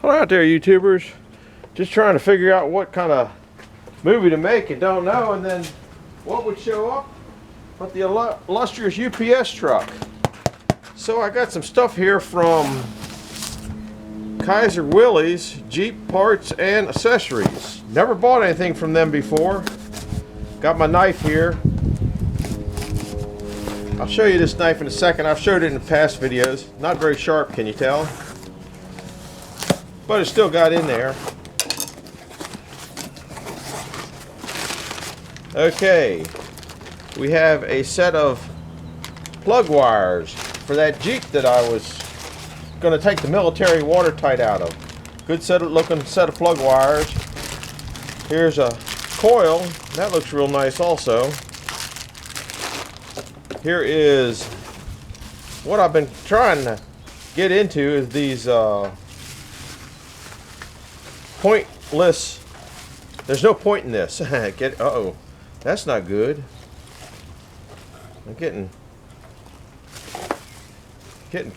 Hello out there, YouTubers. Just trying to figure out what kind of movie to make and don't know, and then what would show up but the illustrious UPS truck. So I got some stuff here from Kaiser Willys Jeep parts and accessories. Never bought anything from them before. Got my knife here. I'll show you this knife in a second. I've showed it in past videos. Not very sharp, can you tell? But it still got in there. Okay, we have a set of plug wires for that Jeep that I was going to take the military watertight out of. Good looking set of plug wires. Here's a coil. That looks real nice also. Here is what I've been trying to get into is these pointless. There's no point in this. Uh-oh. That's not good. I'm getting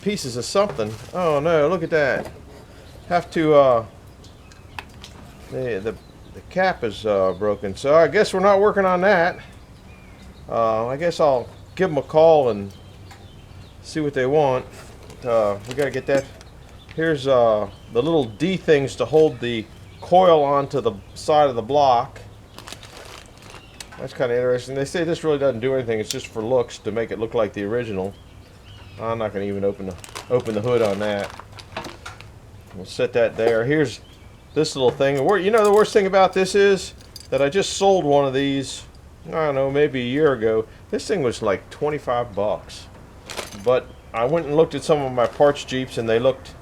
pieces of something. Oh no, look at that. Have to the cap is broken. So I guess we're not working on that. I guess I'll give them a call and see what they want. We got to get that. Here's the little D things to hold the coil onto the side of the block. That's kind of interesting. They say this really doesn't do anything. It's just for looks to make it look like the original. I'm not going to even open the hood on that. We'll set that there. Here's this little thing. You know the worst thing about this is that I just sold one of these, I don't know, maybe a year ago. This thing was like 25 bucks. But I went and looked at some of my parts Jeeps and they looked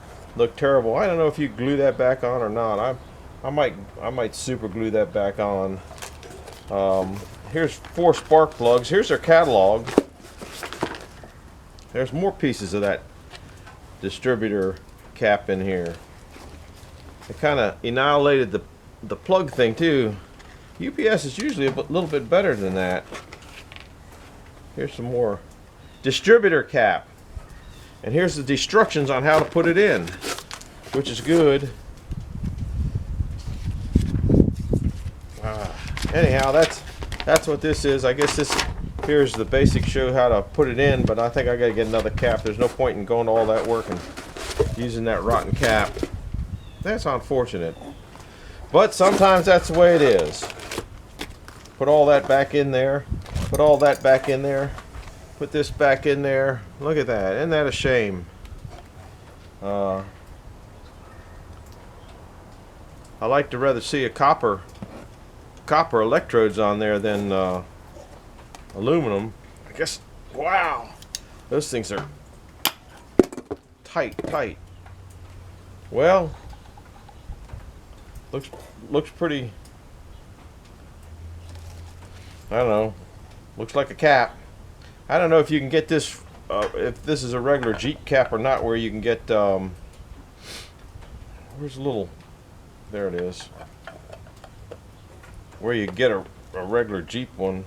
terrible. I don't know if you glue that back on or not. I might super glue that back on. Here's 4 spark plugs. Here's their catalog. There's more pieces of that distributor cap in here. It kind of annihilated the plug thing too. UPS is usually a little bit better than that. Here's some more distributor cap. And here's the instructions on how to put it in, which is good. Anyhow, that's what this is. I guess here's the basic show how to put it in, but I think I got to get another cap. There's no point in going to all that work and using that rotten cap. That's unfortunate. But sometimes that's the way it is. Put all that back in there. Put all that back in there. Put this back in there. Look at that. Isn't that a shame? I like to rather see a copper electrodes on there than aluminum. I guess. Wow, those things are tight. Well, looks pretty. I don't know. Looks like a cap. I don't know if you can get this. If this is a regular Jeep cap or not, where you can get. Where's a little? There it is. Where you get a regular Jeep one.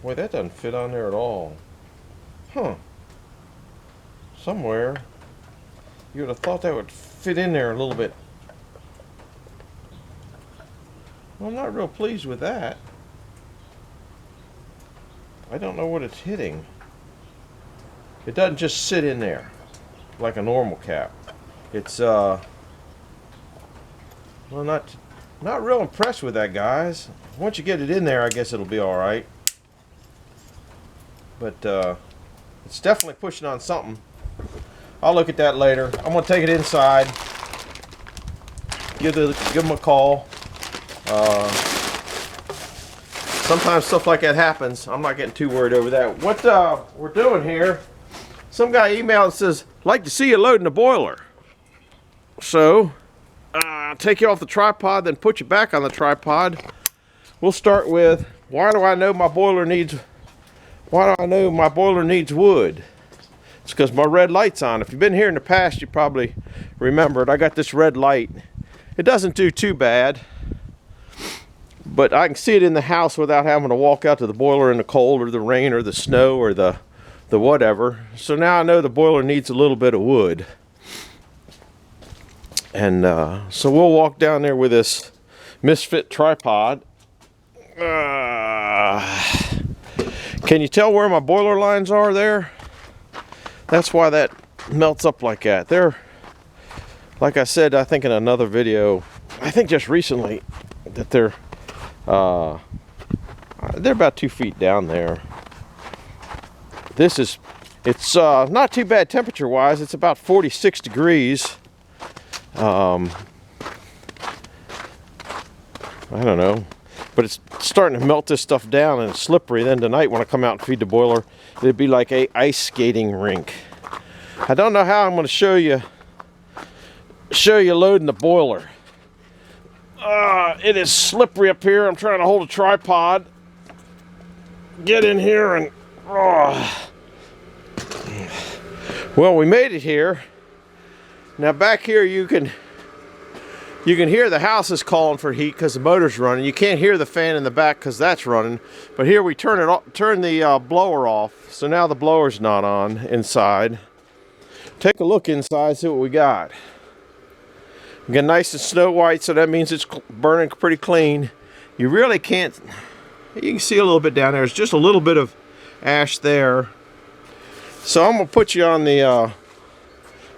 Boy, that doesn't fit on there at all. Huh. Somewhere you would have thought that would fit in there a little bit. Well, I'm not real pleased with that. I don't know what it's hitting. It doesn't just sit in there like a normal cap. It's well, not real impressed with that, guys. Once you get it in there, I guess it'll be all right. But it's definitely pushing on something. I'll look at that later. I'm gonna take it inside. Give them a call. Sometimes stuff like that happens. I'm not getting too worried over that. What we're doing here? Some guy emailed and says, "Like to see you loading the boiler." So. Take you off the tripod, then put you back on the tripod. We'll start with why do I know my boiler needs wood? It's because my red light's on. If you've been here in the past, you probably remembered I got this red light. It doesn't do too bad, but I can see it in the house without having to walk out to the boiler in the cold or the rain or the snow or the whatever. So now I know the boiler needs a little bit of wood. And so we'll walk down there with this misfit tripod. Can you tell where my boiler lines are there? That's why that melts up like that. They're, like I said, I think in another video, I think just recently, that they're about 2 feet down there. It's not too bad temperature wise. It's about 46 degrees. I don't know, but it's starting to melt this stuff down and it's slippery. Then tonight when I come out and feed the boiler, it'd be like a ice skating rink. I don't know how I'm going to show you loading the boiler. It is slippery up here. I'm trying to hold a tripod, get in here, and well, we made it here. Now back here you can hear the house is calling for heat because the motor's running. You can't hear the fan in the back because that's running. But here we turn the blower off, so now the blower's not on inside. Take a look inside, see what we got. We got nice and snow white, so that means it's burning pretty clean. You really can't. You can see a little bit down there. There's just a little bit of ash there. So I'm gonna put you on the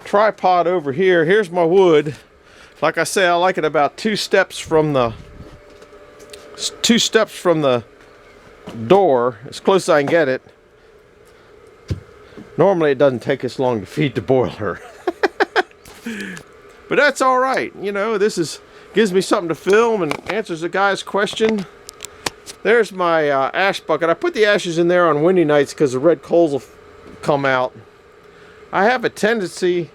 tripod over here. Here's my wood. Like I say, I like it about 2 steps from the door, as close as I can get it. Normally it doesn't take us long to feed the boiler. But that's all right. You know, this gives me something to film and answers the guy's question. There's my ash bucket. I put the ashes in there on windy nights because the red coals will come out. I have a tendency,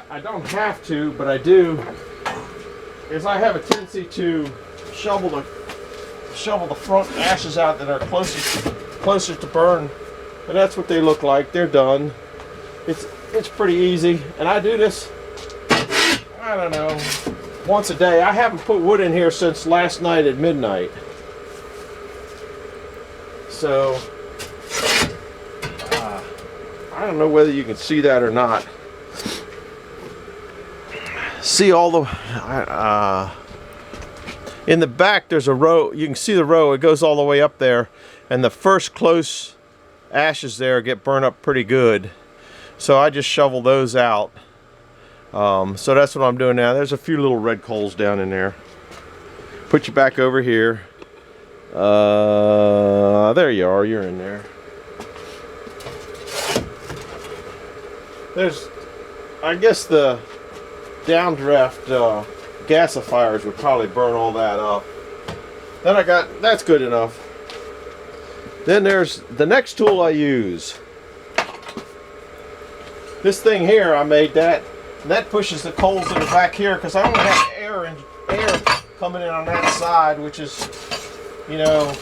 I don't have to, but I do, is I have a tendency to shovel the front ashes out that are closest to burn. And that's what they look like. They're done. It's pretty easy. And I do this, I don't know, once a day. I haven't put wood in here since last night at midnight. So I don't know whether you can see that or not. See all the in the back there's a row. You can see the row. It goes all the way up there, and the first close ashes there get burned up pretty good. So I just shovel those out. So that's what I'm doing now. There's a few little red coals down in there. Put you back over here. There you are. You're in there. There's, I guess the downdraft gasifiers would probably burn all that up. Then that's good enough. Then there's the next tool I use. This thing here, I made that. And that pushes the coals that are back here because I only have air coming in on that side, which is, you know,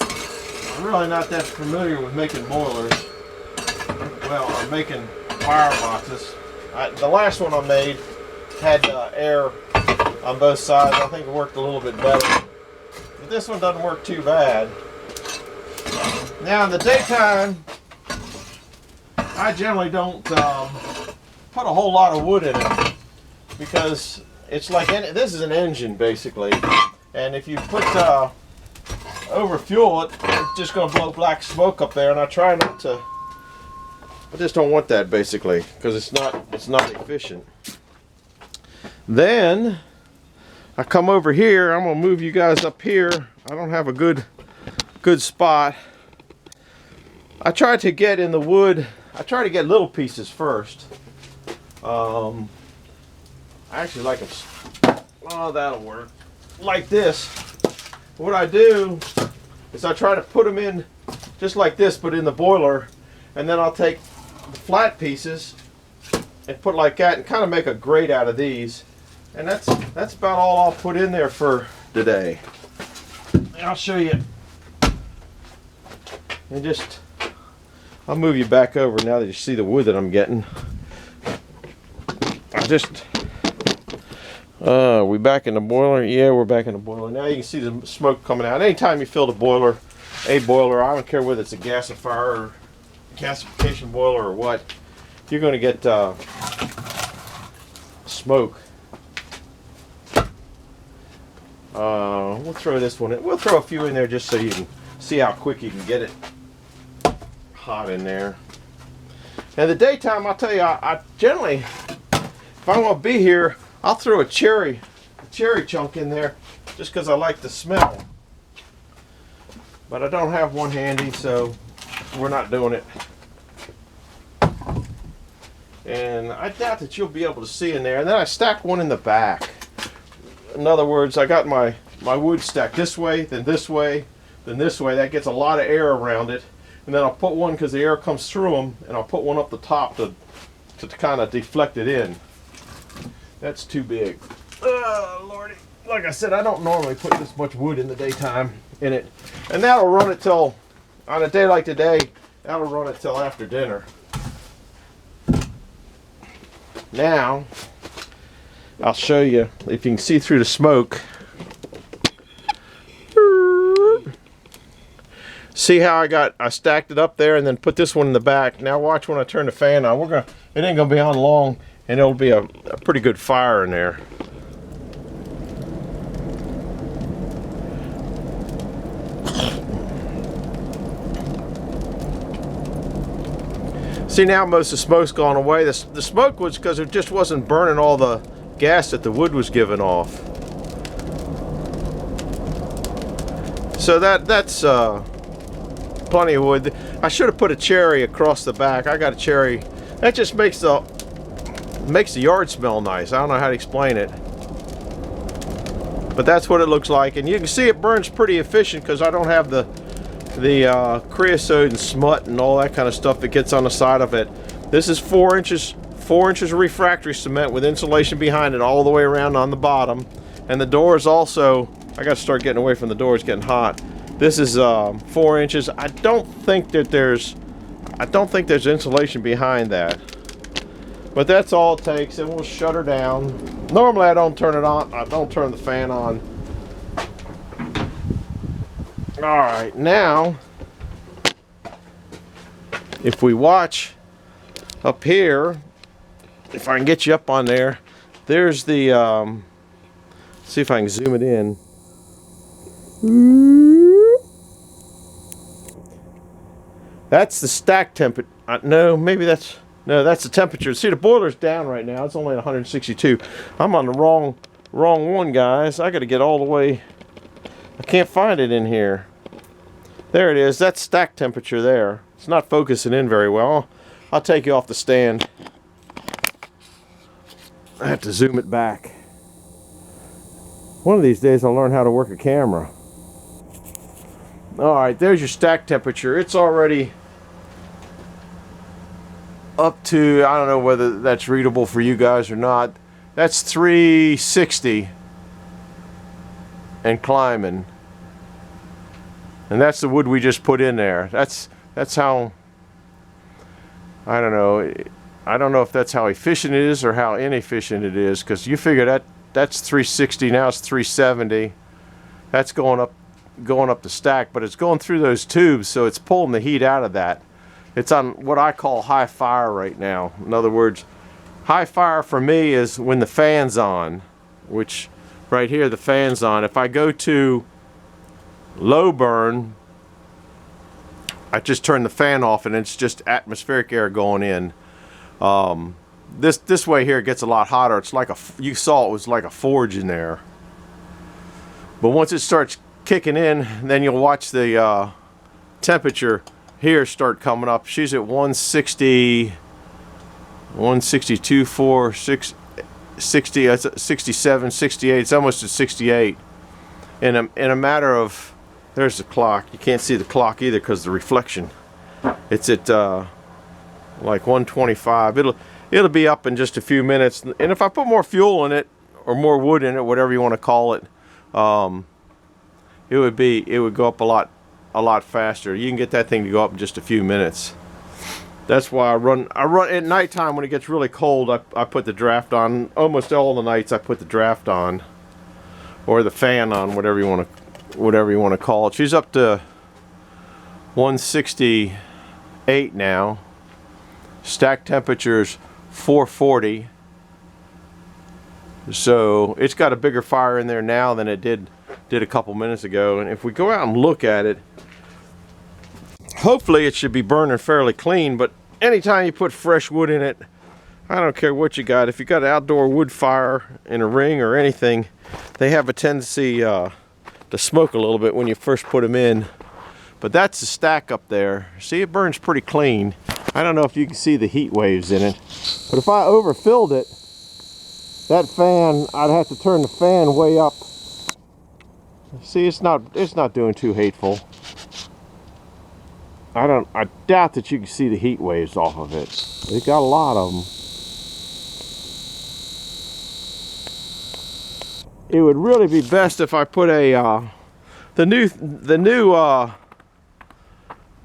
I'm really not that familiar with making boilers. Well, I'm making fireboxes. The last one I made had air on both sides. I think it worked a little bit better. But this one doesn't work too bad. Now in the daytime, I generally don't put a whole lot of wood in it because it's like, this is an engine basically. And if you put over fuel it, it's just going to blow black smoke up there, and I try not to. I just don't want that basically because it's not efficient. Then I come over here. I'm gonna move you guys up here. I don't have a good spot. I try to get in the wood. I try to get little pieces first. I actually like them. Oh, that'll work. Like this. What I do is I try to put them in just like this, but in the boiler, and then I'll take the flat pieces and put like that and kind of make a grate out of these. And that's about all I'll put in there for today. And I'll show you. And just, I'll move you back over now that you see the wood that I'm getting. We back in the boiler? Yeah, we're back in the boiler. Now you can see the smoke coming out. Anytime you fill the boiler, I don't care whether it's a gasifier or gasification boiler or what, you're going to get smoke. We'll throw this one in. We'll throw a few in there just so you can see how quick you can get it hot in there. In the daytime, I'll tell you, I generally, if I want to be here, I'll throw a cherry chunk in there just because I like the smell. But I don't have one handy, so we're not doing it. And I doubt that you'll be able to see in there. And then I stack one in the back. In other words, I got my wood stacked this way, then this way, then this way. That gets a lot of air around it. And then I'll put one, because the air comes through them, and I'll put one up the top to kind of deflect it in. That's too big. Oh, Lordy. Like I said, I don't normally put this much wood in the daytime in it. And that'll run it till, on a day like today, that'll run it till after dinner. Now, I'll show you if you can see through the smoke. See how I stacked it up there and then put this one in the back. Now watch when I turn the fan on. It ain't gonna be on long, and it'll be a pretty good fire in there. See, now most of the smoke's gone away. The smoke was because it just wasn't burning all the gas that the wood was giving off. So that's plenty of wood. I should have put a cherry across the back. I got a cherry. That just makes the yard smell nice. I don't know how to explain it, but that's what it looks like. And you can see it burns pretty efficient because I don't have the creosote and smut and all that kind of stuff that gets on the side of it. This is 4 inches of refractory cement with insulation behind it all the way around on the bottom. And the doors also, I got to start getting away from the doors, getting hot. This is 4 inches. I don't think there's insulation behind that. But that's all it takes, and we'll shut her down. Normally I don't turn it on. I don't turn the fan on. All right, now if we watch up here, if I can get you up on there, there's the see if I can zoom it in. That's the stack temperature. No, that's the temperature. See, the boiler's down right now. It's only at 162. I'm on the wrong one, guys. I got to get all the way. I can't find it in here. There it is. That's stack temperature there. It's not focusing in very well. I'll take you off the stand. I have to zoom it back. One of these days I'll learn how to work a camera. Alright, there's your stack temperature. It's already up to, I don't know whether that's readable for you guys or not. That's 360 and climbing. And that's the wood we just put in there. That's how, I don't know if that's how efficient it is or how inefficient it is, because you figure that's 360, now it's 370. That's going up the stack, but it's going through those tubes, so it's pulling the heat out of that. It's on what I call high fire right now. In other words, high fire for me is when the fan's on, which right here the fan's on. If I go to low burn, I just turn the fan off and it's just atmospheric air going in. This way here it gets a lot hotter. It's like you saw it was like a forge in there. But once it starts kicking in, then you'll watch the temperature here start coming up. She's at 160, 162, 4, 6, 60, 67, 68. It's almost at 68. In a matter of, there's the clock. You can't see the clock either because of the reflection. It's at like 125. It'll be up in just a few minutes. And if I put more fuel in it or more wood in it, whatever you want to call it, it would go up a lot faster. You can get that thing to go up in just a few minutes. That's why I run at nighttime when it gets really cold. I put the draft on. Almost all the nights I put the draft on, or the fan on, whatever you want to call it. She's up to 168 now. Stack temperature's 440. So it's got a bigger fire in there now than it did a couple minutes ago. And if we go out and look at it, hopefully it should be burning fairly clean. But anytime you put fresh wood in it, I don't care what you got. If you got an outdoor wood fire in a ring or anything, they have a tendency to smoke a little bit when you first put them in. But that's the stack up there. See, it burns pretty clean. I don't know if you can see the heat waves in it. But if I overfilled it, that fan, I'd have to turn the fan way up. See, it's not doing too hateful. I doubt that you can see the heat waves off of it. It got a lot of them. It would really be best if I put a the new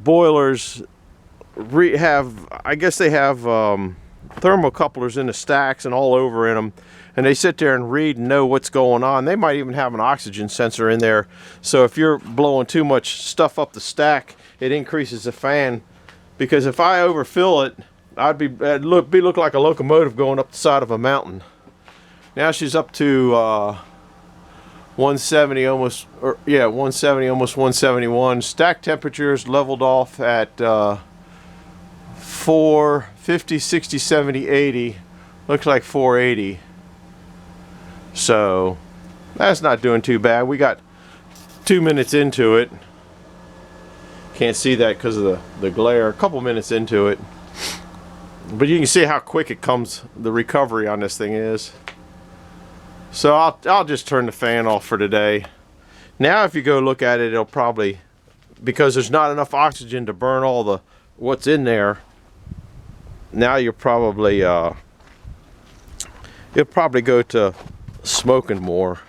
boilers I guess they have thermocouplers in the stacks and all over in them, and they sit there and read and know what's going on. They might even have an oxygen sensor in there, so if you're blowing too much stuff up the stack, it increases the fan. Because if I overfill it, it'd look like a locomotive going up the side of a mountain. Now she's up to 170 almost, 170, almost 171. Stack temperatures leveled off at 450, 60, 70, 80. Looks like 480. So that's not doing too bad. We got 2 minutes into it. Can't see that because of the glare. A couple minutes into it. But you can see how quick it comes, the recovery on this thing is. So I'll just turn the fan off for today. Now if you go look at it, it'll probably, because there's not enough oxygen to burn all what's in there, now you're probably it'll probably go to smoking more.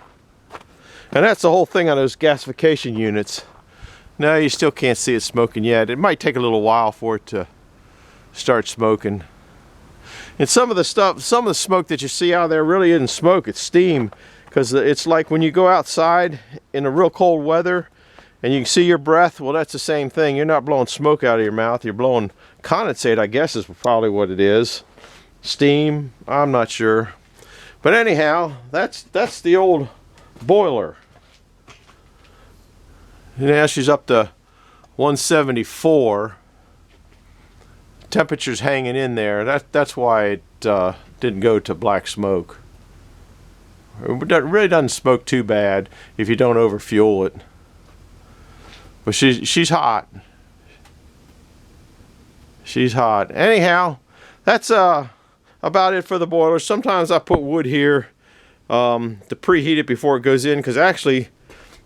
And that's the whole thing on those gasification units. No, you still can't see it smoking yet. It might take a little while for it to start smoking. And some of the smoke that you see out there really isn't smoke, it's steam. Because it's like when you go outside in a real cold weather and you can see your breath, well, that's the same thing. You're not blowing smoke out of your mouth, you're blowing condensate, I guess is probably what it is. Steam, I'm not sure. But anyhow, that's the old boiler. Now she's up to 174. Temperature's hanging in there. That's why it didn't go to black smoke. It really doesn't smoke too bad if you don't overfuel it. But she's hot. She's hot. Anyhow, that's about it for the boiler. Sometimes I put wood here to preheat it before it goes in, because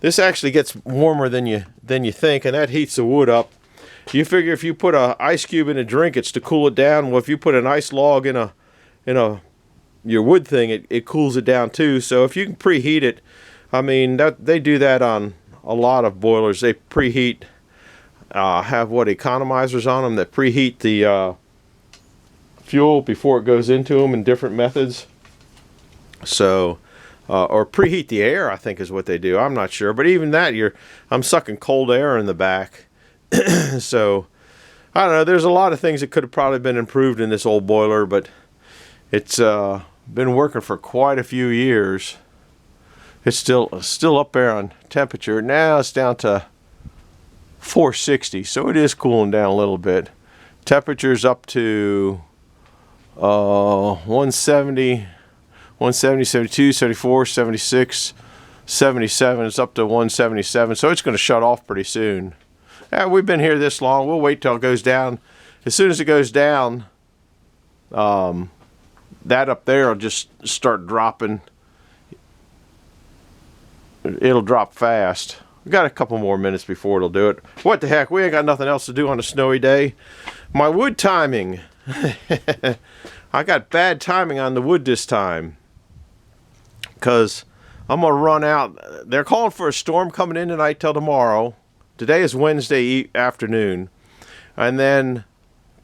this actually gets warmer than you think, and that heats the wood up. You figure if you put an ice cube in a drink, it's to cool it down. Well, if you put an ice log in your wood thing, it cools it down too. So if you can preheat it, I mean, they do that on a lot of boilers. They preheat, have economizers on them that preheat the fuel before it goes into them in different methods. So, or preheat the air, I think is what they do. I'm not sure, but even that, I'm sucking cold air in the back. So, I don't know, there's a lot of things that could have probably been improved in this old boiler, but it's been working for quite a few years. It's still up there on temperature. Now it's down to 460, so it is cooling down a little bit. Temperature's up to 170, 72, 74, 76, 77. It's up to 177, so it's going to shut off pretty soon. We've been here this long. We'll wait till it goes down. As soon as it goes down, that up there will just start dropping. It'll drop fast. We got a couple more minutes before it'll do it. What the heck? We ain't got nothing else to do on a snowy day. My wood timing. I got bad timing on the wood this time, because I'm going to run out. They're calling for a storm coming in tonight till tomorrow. Today is Wednesday afternoon. And then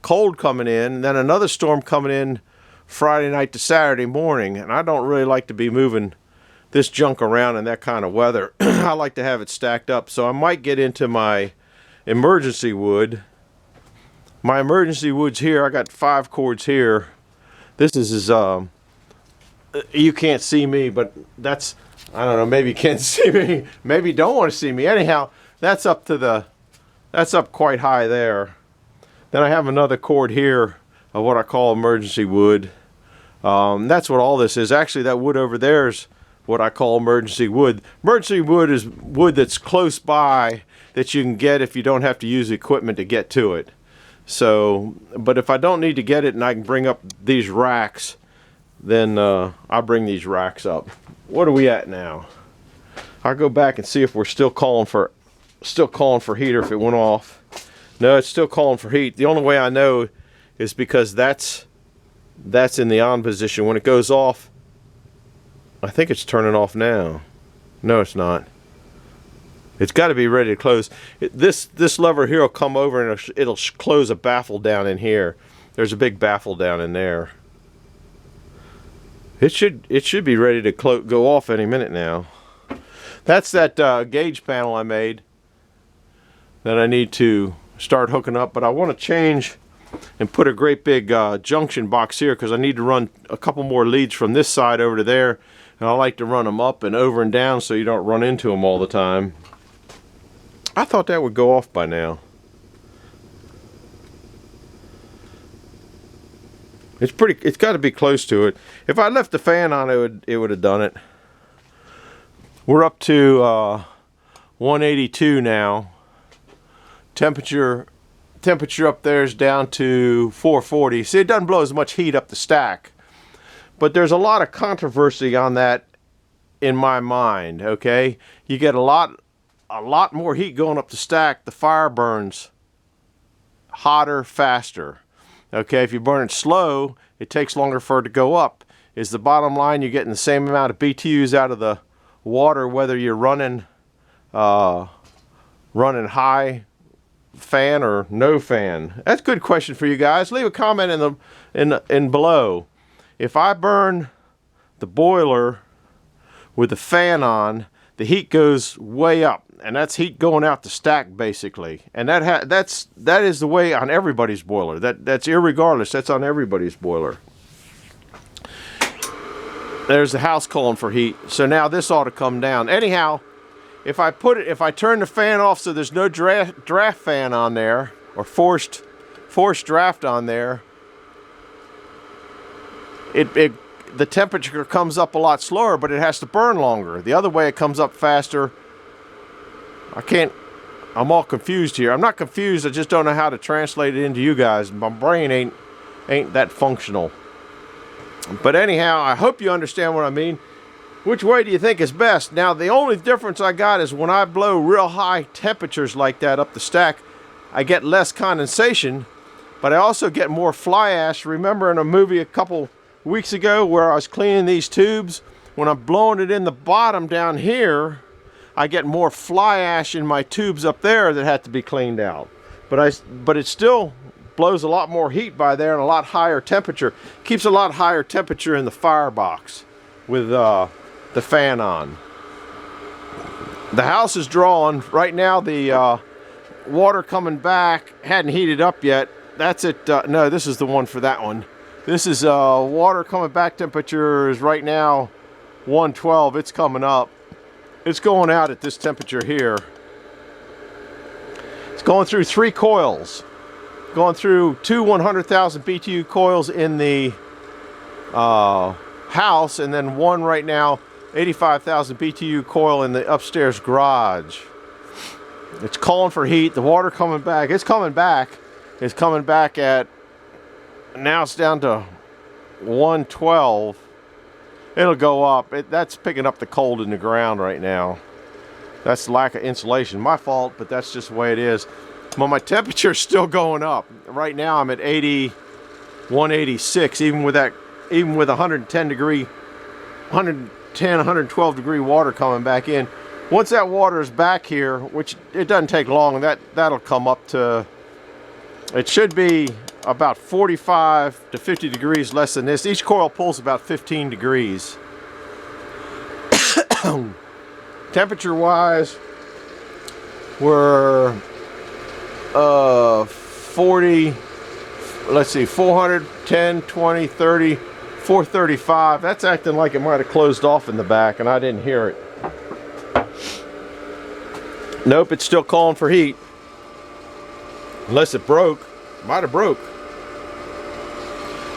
cold coming in. And then another storm coming in Friday night to Saturday morning. And I don't really like to be moving this junk around in that kind of weather. I like to have it stacked up. So I might get into my emergency wood. My emergency wood's here. I got 5 cords here. This is you can't see me, but that's, I don't know, maybe you can't see me, maybe you don't want to see me. Anyhow, that's up quite high there. Then I have another cord here of what I call emergency wood. That's what all this is. Actually, that wood over there is what I call emergency wood. Emergency wood is wood that's close by that you can get if you don't have to use equipment to get to it. So, but if I don't need to get it and I can bring up these racks, then I'll bring these racks up. What are we at now? I'll go back and see if we're still calling for heat, or if it went off. No, it's still calling for heat. The only way I know is because that's in the on position. When it goes off, I think it's turning off now. No, it's not. It's got to be ready to close. This lever here will come over and it'll close a baffle down in here. There's a big baffle down in there. It should be ready to go off any minute now. That's that gauge panel I made that I need to start hooking up, but I want to change and put a great big junction box here because I need to run a couple more leads from this side over to there, and I like to run them up and over and down so you don't run into them all the time. I thought that would go off by now. It's got to be close to it. If I left the fan on, it would have done it. We're up to 182 now. Temperature up there is down to 440. See, it doesn't blow as much heat up the stack, but there's a lot of controversy on that in my mind. Okay, you get a lot more heat going up the stack. The fire burns hotter, faster. Okay, if you burn it slow, it takes longer for it to go up. Is the bottom line, you're getting the same amount of BTUs out of the water whether you're running high fan or no fan? That's a good question for you guys. Leave a comment in below. If I burn the boiler with the fan on, the heat goes way up, and that's heat going out the stack basically, and that is the way on everybody's boiler. That's irregardless. That's on everybody's boiler. There's the house calling for heat, so now this ought to come down. Anyhow, if I turn the fan off so there's no draft fan on there, or forced draft on there, the temperature comes up a lot slower, but it has to burn longer. The other way, it comes up faster. I'm all confused here. I'm not confused, I just don't know how to translate it into you guys. My brain ain't that functional. But anyhow, I hope you understand what I mean. Which way do you think is best? Now, the only difference I got is when I blow real high temperatures like that up the stack, I get less condensation, but I also get more fly ash. Remember in a movie a couple weeks ago where I was cleaning these tubes? When I'm blowing it in the bottom down here, I get more fly ash in my tubes up there that had to be cleaned out. But it still blows a lot more heat by there and a lot higher temperature. Keeps a lot higher temperature in the firebox with the fan on. The house is drawing. Right now the water coming back hadn't heated up yet. That's it. No, this is the one for that one. This is water coming back. Temperature is right now 112. It's coming up. It's going out at this temperature here. It's going through 3 coils. Going through 2 100,000 BTU coils in the house, and then one right now 85,000 BTU coil in the upstairs garage. It's calling for heat. The water coming back. It's coming back. It's coming back at, now it's down to 112. It'll go up. That's picking up the cold in the ground right now. That's lack of insulation. My fault, but that's just the way it is. Well, my temperature's still going up. Right now I'm at 186, even with 110, 112 degree water coming back in. Once that water is back here, which it doesn't take long, that'll come up to, it should be about 45 to 50 degrees less than this. Each coil pulls about 15 degrees. Temperature wise, we're 40, let's see, 410, 20, 30, 435. That's acting like it might have closed off in the back and I didn't hear it. Nope, it's still calling for heat. Unless it broke. Might have broke.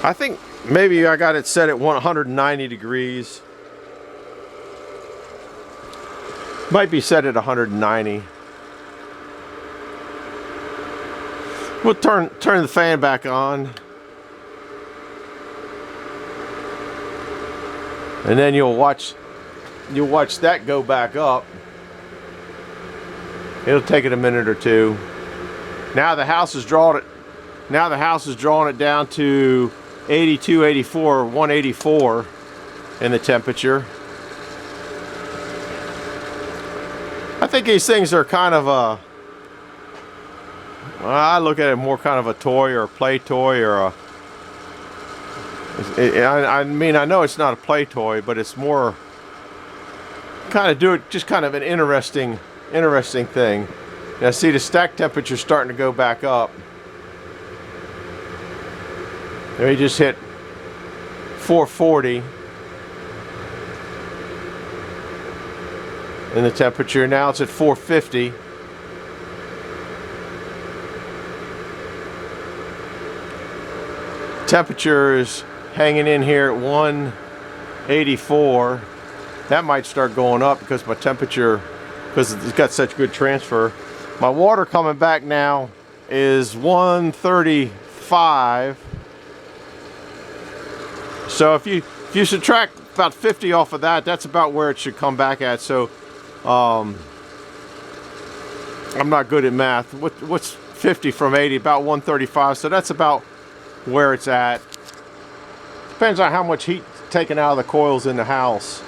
I think maybe I got it set at 190 degrees. Might be set at 190. We'll turn the fan back on. And then you'll watch that go back up. It'll take it a minute or two. Now the house is drawing it down to 82, 84, 184 in the temperature. I think these things are kind of a, well, I look at it more kind of a toy or a play toy or I mean, I know it's not a play toy, but it's more just kind of an interesting thing. Now see the stack temperature starting to go back up. There we just hit 440 in the temperature. Now it's at 450. Temperature is hanging in here at 184. That might start going up because my temperature, because it's got such good transfer. My water coming back now is 135. So if you subtract about 50 off of that, that's about where it should come back at. So I'm not good at math. What's 50 from 80? About 135. So that's about where it's at. Depends on how much heat taken out of the coils in the house.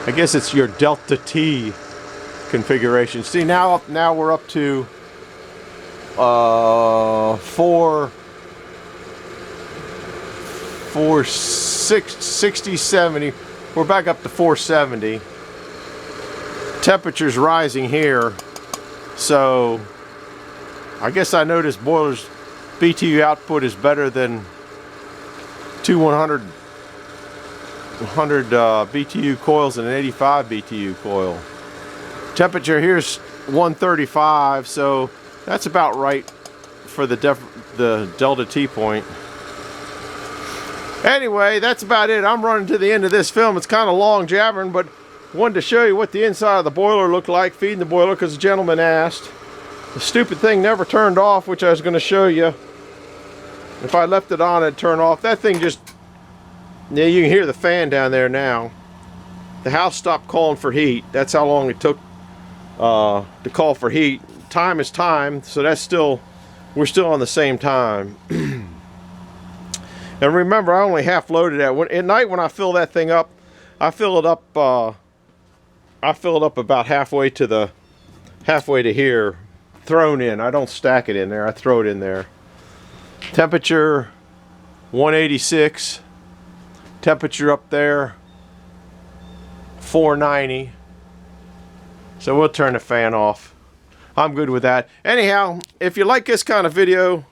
I guess it's your Delta T configuration. See, now we're up to 460, 70. We're back up to 470. Temperature's rising here, so I guess I know this boiler's BTU output is better than 100 BTU coils and an 85 BTU coil. Temperature here's 135, so that's about right for the Delta T point. Anyway, that's about it. I'm running to the end of this film. It's kind of long jabbering, but wanted to show you what the inside of the boiler looked like, feeding the boiler, because the gentleman asked. The stupid thing never turned off, which I was going to show you. If I left it on, it'd turn off. That thing just, yeah, you can hear the fan down there now. The house stopped calling for heat. That's how long it took to call for heat. Time is time, so that's still, we're still on the same time. And remember, I only half loaded that. At night when I fill that thing up, I fill it up about halfway to here, thrown in. I don't stack it in there, I throw it in there. Temperature 186. Temperature up there 490. So we'll turn the fan off. I'm good with that. Anyhow, if you like this kind of video,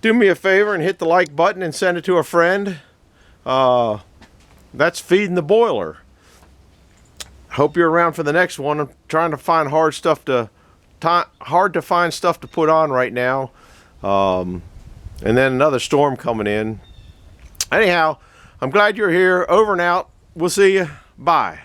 do me a favor and hit the like button and send it to a friend. That's feeding the boiler. Hope you're around for the next one. I'm trying to find hard to find stuff to put on right now. And then another storm coming in. Anyhow, I'm glad you're here. Over and out. We'll see you. Bye.